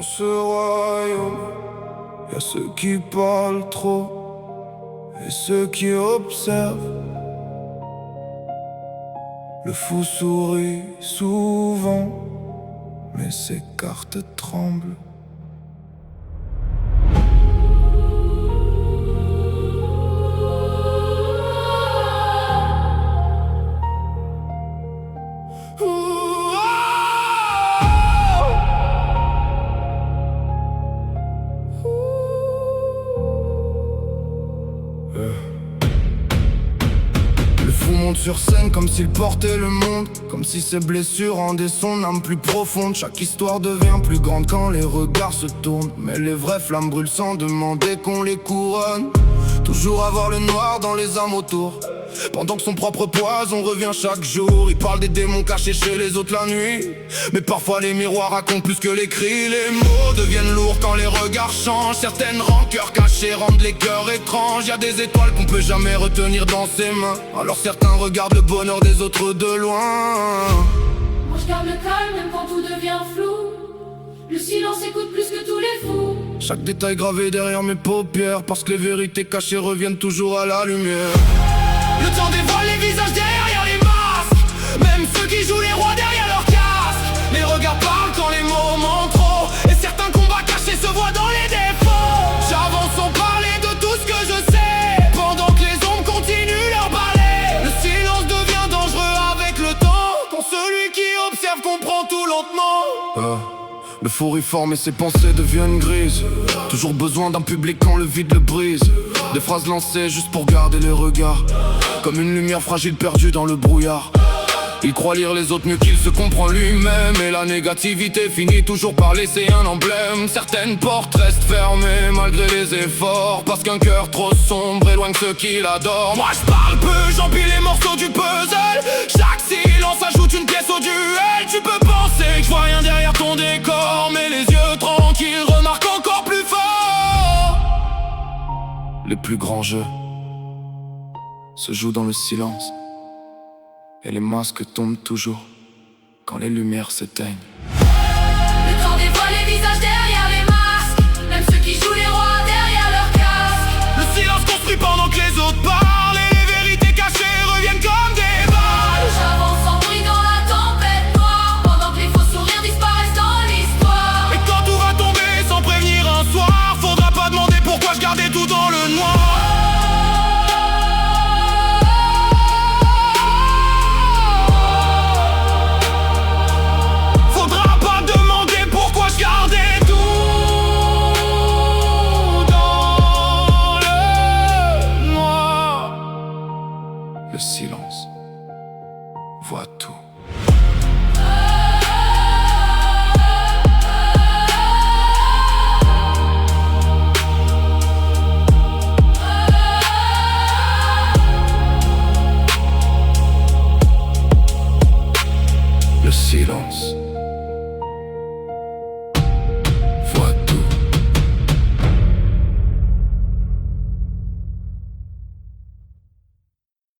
Dans ce royaume, y a ceux qui parlent trop et ceux qui observent. Le fou sourit souvent, mais ses cartes tremblent. Le fou monte sur scène comme s'il portait le monde, comme si ses blessures rendaient son âme plus profonde. Chaque histoire devient plus grande quand les regards se tournent, mais les vraies flammes brûlent sans demander qu'on les couronne. Toujours avoir le noir dans les âmes autour, pendant que son propre poison revient chaque jour. Il parle des démons cachés chez les autres la nuit, mais parfois les miroirs racontent plus que les cris. Les mots deviennent lourds quand les regards changent. Certaines rancœurs cachées rendent les cœurs étranges. Y a des étoiles qu'on peut jamais retenir dans ses mains, alors certains regardent le bonheur des autres de loin. Moi je garde le calme même quand tout devient flou. Le silence écoute plus que tous les fous. Chaque détail gravé derrière mes paupières, parce que les vérités cachées reviennent toujours à la lumière. Le temps dévoile les visages derrière les masques, même ceux qui jouent les rois derrière leur casque. Les regards parlent quand les mots mentent trop, et certains combats cachés se voient dans les défauts. J'avance sans parler de tout ce que je sais, pendant que les ombres continuent leur balai. Le silence devient dangereux avec le temps, quand celui qui observe comprend tout lentement. Le fou réforme et ses pensées deviennent grises. Toujours besoin d'un public quand le vide le brise. Des phrases lancées juste pour garder les regards, comme une lumière fragile perdue dans le brouillard. Il croit lire les autres mieux qu'il se comprend lui-même, et la négativité finit toujours par laisser un emblème. Certaines portes restent fermées malgré les efforts, parce qu'un cœur trop sombre éloigne ceux qui l'adorent. Moi je parle peu, j'empile les morceaux du puzzle. Chaque silence ajoute une pièce au duel. Tu peux penser que je vois rien derrière ton décor, mais les yeux tranquilles remarquent encore plus fort. Les plus grands jeux se jouent dans le silence, et les masques tombent toujours quand les lumières s'éteignent. Le temps dévoile les visages derrière les masques, même ceux qui jouent les rois derrière leur casque. Le silence construit pendant que les autres parlent, et les vérités cachées reviennent comme des balles. J'avance sans bruit dans la tempête noire, pendant que les faux sourires disparaissent dans l'histoire. Et quand tout va tomber sans prévenir un soir, faudra pas demander pourquoi je gardais tout dans le noir. Le silence voit tout. Le silence